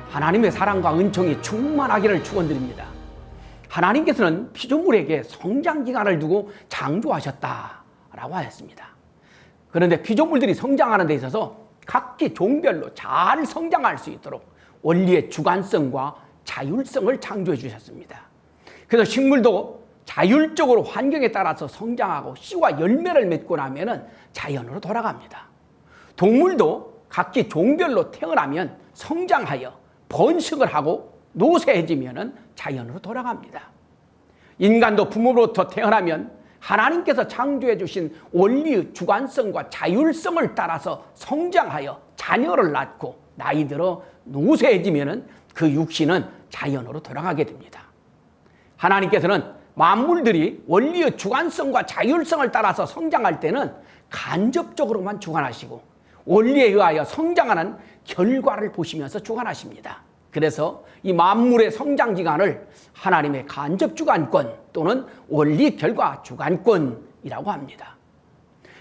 하나님의 사랑과 은총이 충만하기를 축원드립니다. 하나님께서는 피조물에게 성장기간을 두고 창조하셨다라고 하였습니다. 그런데 피조물들이 성장하는 데 있어서 각기 종별로 잘 성장할 수 있도록 원리의 주관성과 자율성을 창조해 주셨습니다. 그래서 식물도 자율적으로 환경에 따라서 성장하고 씨와 열매를 맺고 나면 자연으로 돌아갑니다. 동물도 각기 종별로 태어나면 성장하여 번식을 하고 노쇠해지면 자연으로 돌아갑니다. 인간도 부모로부터 태어나면 하나님께서 창조해 주신 원리의 주관성과 자율성을 따라서 성장하여 자녀를 낳고 나이 들어 노쇠해지면 그 육신은 자연으로 돌아가게 됩니다. 하나님께서는 만물들이 원리의 주관성과 자율성을 따라서 성장할 때는 간접적으로만 주관하시고 원리에 의하여 성장하는 결과를 보시면서 주관하십니다. 그래서 이 만물의 성장 기간을 하나님의 간접 주관권 또는 원리 결과 주관권이라고 합니다.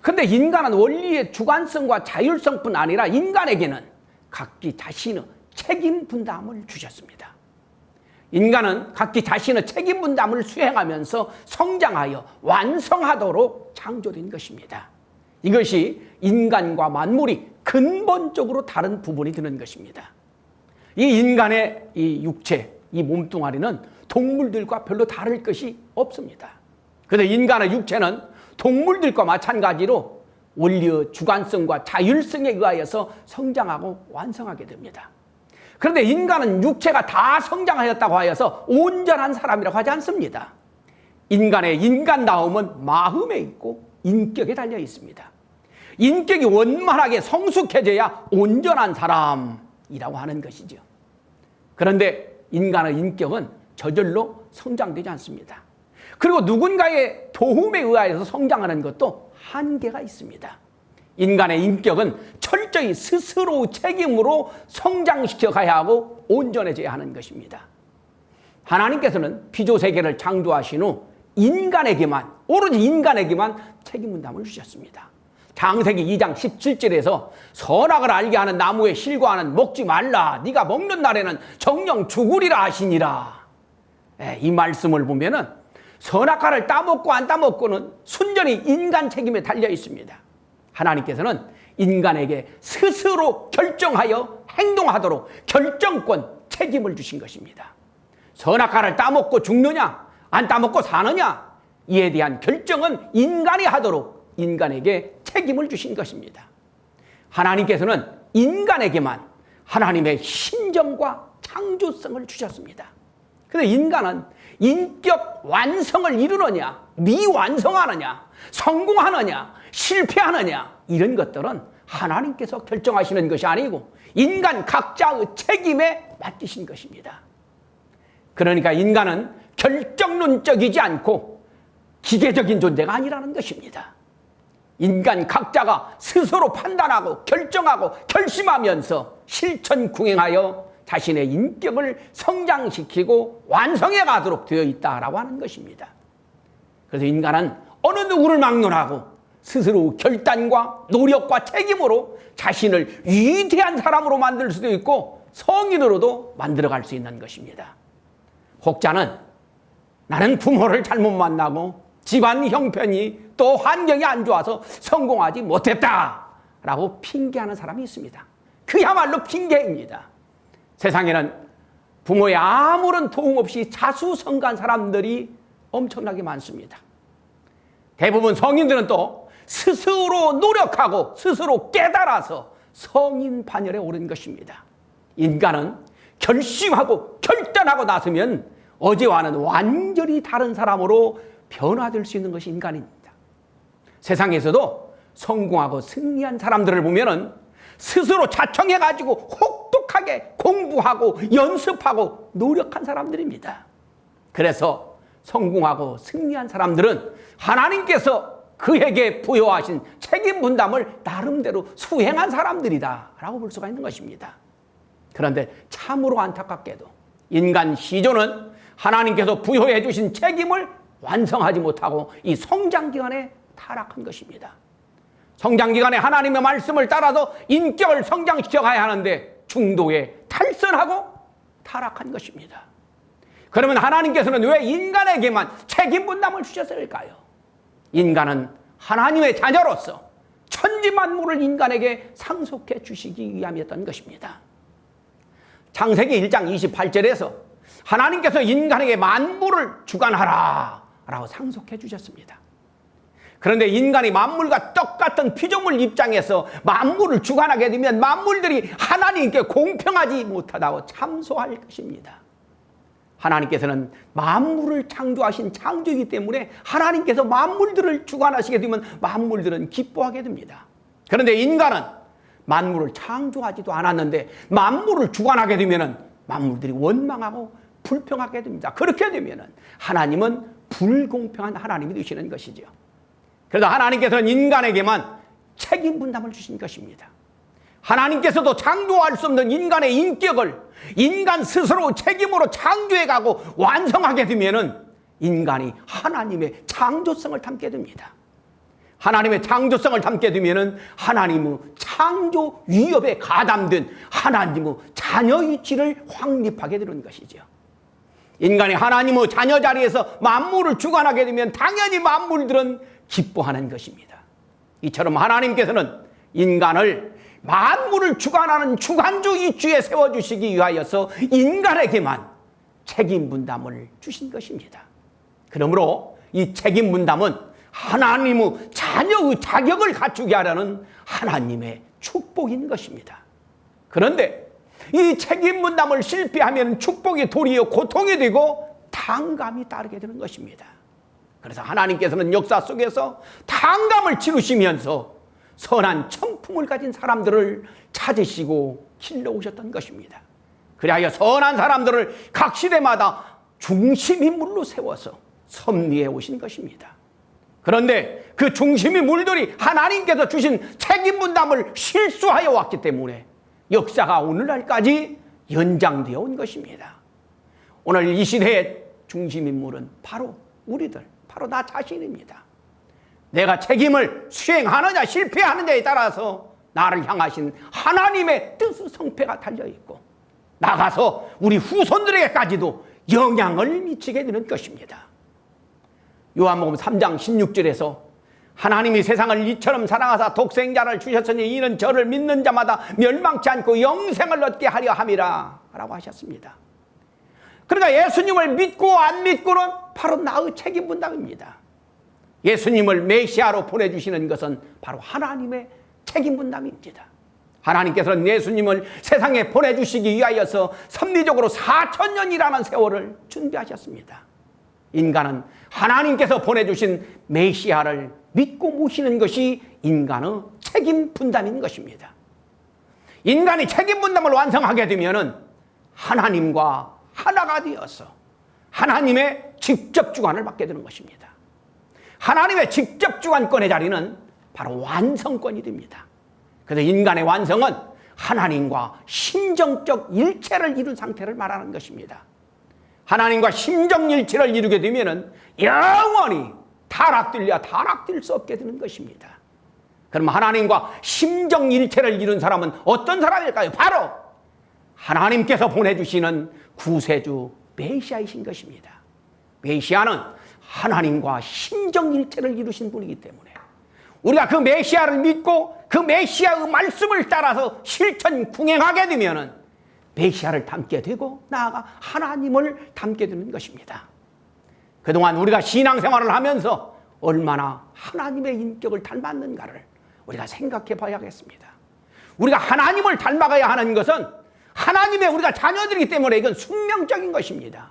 그런데 인간은 원리의 주관성과 자율성뿐 아니라 인간에게는 각기 자신의 책임 분담을 주셨습니다. 인간은 각기 자신의 책임 분담을 수행하면서 성장하여 완성하도록 창조된 것입니다. 이것이 인간과 만물이 근본적으로 다른 부분이 되는 것입니다. 이 인간의 이 육체, 이 몸뚱아리는 동물들과 별로 다를 것이 없습니다. 그런데 인간의 육체는 동물들과 마찬가지로 원리의 주관성과 자율성에 의하여서 성장하고 완성하게 됩니다. 그런데 인간은 육체가 다 성장하였다고 하여서 온전한 사람이라고 하지 않습니다. 인간의 인간다움은 마음에 있고 인격에 달려 있습니다. 인격이 원만하게 성숙해져야 온전한 사람이라고 하는 것이죠. 그런데 인간의 인격은 저절로 성장되지 않습니다. 그리고 누군가의 도움에 의하여서 성장하는 것도 한계가 있습니다. 인간의 인격은 철저히 스스로 책임으로 성장시켜 가야 하고 온전해져야 하는 것입니다. 하나님께서는 피조세계를 창조하신 후 인간에게만, 오로지 인간에게만 책임 분담을 주셨습니다. 창세기 2장 17절에서 선악을 알게 하는 나무의 실과는 먹지 말라. 네가 먹는 날에는 정령 죽으리라 하시니라. 이 말씀을 보면은 선악과를 따먹고 안 따먹고는 순전히 인간 책임에 달려 있습니다. 하나님께서는 인간에게 스스로 결정하여 행동하도록 결정권, 책임을 주신 것입니다. 선악과를 따먹고 죽느냐, 안 따먹고 사느냐, 이에 대한 결정은 인간이 하도록 인간에게 책임을 주신 것입니다. 하나님께서는 인간에게만 하나님의 신정과 창조성을 주셨습니다. 그런데 인간은 인격 완성을 이루느냐, 미완성하느냐, 성공하느냐, 실패하느냐, 이런 것들은 하나님께서 결정하시는 것이 아니고 인간 각자의 책임에 맡기신 것입니다. 그러니까 인간은 결정론적이지 않고 기계적인 존재가 아니라는 것입니다. 인간 각자가 스스로 판단하고 결정하고 결심하면서 실천궁행하여 자신의 인격을 성장시키고 완성해 가도록 되어 있다라고 하는 것입니다. 그래서 인간은 어느 누구를 막론하고 스스로 결단과 노력과 책임으로 자신을 위대한 사람으로 만들 수도 있고 성인으로도 만들어갈 수 있는 것입니다. 혹자는 나는 부모를 잘못 만나고 집안 형편이 또 환경이 안 좋아서 성공하지 못했다라고 핑계하는 사람이 있습니다. 그야말로 핑계입니다. 세상에는 부모의 아무런 도움 없이 자수성가한 사람들이 엄청나게 많습니다. 대부분 성인들은 또 스스로 노력하고 스스로 깨달아서 성인 반열에 오른 것입니다. 인간은 결심하고 결단하고 나서면 어제와는 완전히 다른 사람으로 변화될 수 있는 것이 인간입니다. 세상에서도 성공하고 승리한 사람들을 보면은 스스로 자청해가지고 혹독하게 공부하고 연습하고 노력한 사람들입니다. 그래서 성공하고 승리한 사람들은 하나님께서 그에게 부여하신 책임 분담을 나름대로 수행한 사람들이다 라고 볼 수가 있는 것입니다. 그런데 참으로 안타깝게도 인간 시조는 하나님께서 부여해 주신 책임을 완성하지 못하고 이 성장기간에 타락한 것입니다. 성장기간에 하나님의 말씀을 따라서 인격을 성장시켜 가야 하는데 중도에 탈선하고 타락한 것입니다. 그러면 하나님께서는 왜 인간에게만 책임 분담을 주셨을까요? 인간은 하나님의 자녀로서 천지만물을 인간에게 상속해 주시기 위함이었던 것입니다. 창세기 1장 28절에서 하나님께서 인간에게 만물을 주관하라 라고 상속해 주셨습니다. 그런데 인간이 만물과 똑같은 피조물 입장에서 만물을 주관하게 되면 만물들이 하나님께 공평하지 못하다고 참소할 것입니다. 하나님께서는 만물을 창조하신 창조이기 때문에 하나님께서 만물들을 주관하시게 되면 만물들은 기뻐하게 됩니다. 그런데 인간은 만물을 창조하지도 않았는데 만물을 주관하게 되면 만물들이 원망하고 불평하게 됩니다. 그렇게 되면 하나님은 불공평한 하나님이 되시는 것이죠. 그래서 하나님께서는 인간에게만 책임 분담을 주신 것입니다. 하나님께서도 창조할 수 없는 인간의 인격을 인간 스스로 책임으로 창조해가고 완성하게 되면 인간이 하나님의 창조성을 담게 됩니다. 하나님의 창조성을 담게 되면 하나님의 창조 위협에 가담된 하나님의 자녀 이치를 확립하게 되는 것이죠. 인간이 하나님의 자녀 자리에서 만물을 주관하게 되면 당연히 만물들은 기뻐하는 것입니다. 이처럼 하나님께서는 인간을 만물을 주관하는 주관주 이주에 세워주시기 위하여서 인간에게만 책임 분담을 주신 것입니다. 그러므로 이 책임 분담은 하나님의 자녀의 자격을 갖추게 하려는 하나님의 축복인 것입니다. 그런데 이 책임 분담을 실패하면 축복이 도리어 고통이 되고 탕감이 따르게 되는 것입니다. 그래서 하나님께서는 역사 속에서 탕감을 치르시면서 선한 청품을 가진 사람들을 찾으시고 길러오셨던 것입니다. 그리하여 선한 사람들을 각 시대마다 중심인물로 세워서 섭리해 오신 것입니다. 그런데 그 중심인물들이 하나님께서 주신 책임 분담을 실수하여 왔기 때문에 역사가 오늘날까지 연장되어 온 것입니다. 오늘 이 시대의 중심인물은 바로 우리들, 바로 나 자신입니다. 내가 책임을 수행하느냐 실패하느냐에 따라서 나를 향하신 하나님의 뜻의 성패가 달려있고 나가서 우리 후손들에게까지도 영향을 미치게 되는 것입니다. 요한복음 3장 16절에서 하나님이 세상을 이처럼 사랑하사 독생자를 주셨으니 이는 저를 믿는 자마다 멸망치 않고 영생을 얻게 하려 함이라 라고 하셨습니다. 그러니까 예수님을 믿고 안 믿고는 바로 나의 책임 분담입니다. 예수님을 메시아로 보내주시는 것은 바로 하나님의 책임 분담입니다. 하나님께서는 예수님을 세상에 보내주시기 위하여서 섭리적으로 4,000년이라는 세월을 준비하셨습니다. 인간은 하나님께서 보내주신 메시아를 믿고 모시는 것이 인간의 책임 분담인 것입니다. 인간이 책임 분담을 완성하게 되면 하나님과 하나가 되어서 하나님의 직접 주관을 받게 되는 것입니다. 하나님의 직접 주관권의 자리는 바로 완성권이 됩니다. 그래서 인간의 완성은 하나님과 심정적 일체를 이룬 상태를 말하는 것입니다. 하나님과 심정일체를 이루게 되면 영원히 타락될 수 없게 되는 것입니다. 그럼 하나님과 심정일체를 이룬 사람은 어떤 사람일까요? 바로 하나님께서 보내주시는 구세주 메시아이신 것입니다. 메시아는 하나님과 심정일체를 이루신 분이기 때문에 우리가 그 메시아를 믿고 그 메시아의 말씀을 따라서 실천 궁행하게 되면 메시아를 닮게 되고 나아가 하나님을 닮게 되는 것입니다. 그동안 우리가 신앙생활을 하면서 얼마나 하나님의 인격을 닮았는가를 우리가 생각해 봐야겠습니다. 우리가 하나님을 닮아가야 하는 것은 하나님의 우리가 자녀들이기 때문에 이건 숙명적인 것입니다.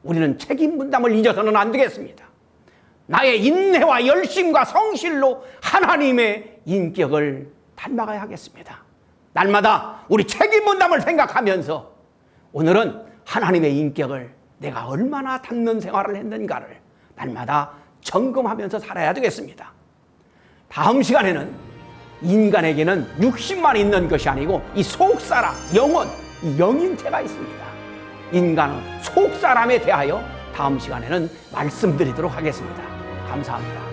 우리는 책임 분담을 잊어서는 안 되겠습니다. 나의 인내와 열심과 성실로 하나님의 인격을 닮아가야 하겠습니다. 날마다 우리 책임 분담을 생각하면서 오늘은 하나님의 인격을 내가 얼마나 닮는 생활을 했는가를 날마다 점검하면서 살아야 되겠습니다. 다음 시간에는 인간에게는 육신만 있는 것이 아니고 이 속사람, 영혼, 이 영인체가 있습니다. 인간은 속사람에 대하여 다음 시간에는 말씀드리도록 하겠습니다. 감사합니다.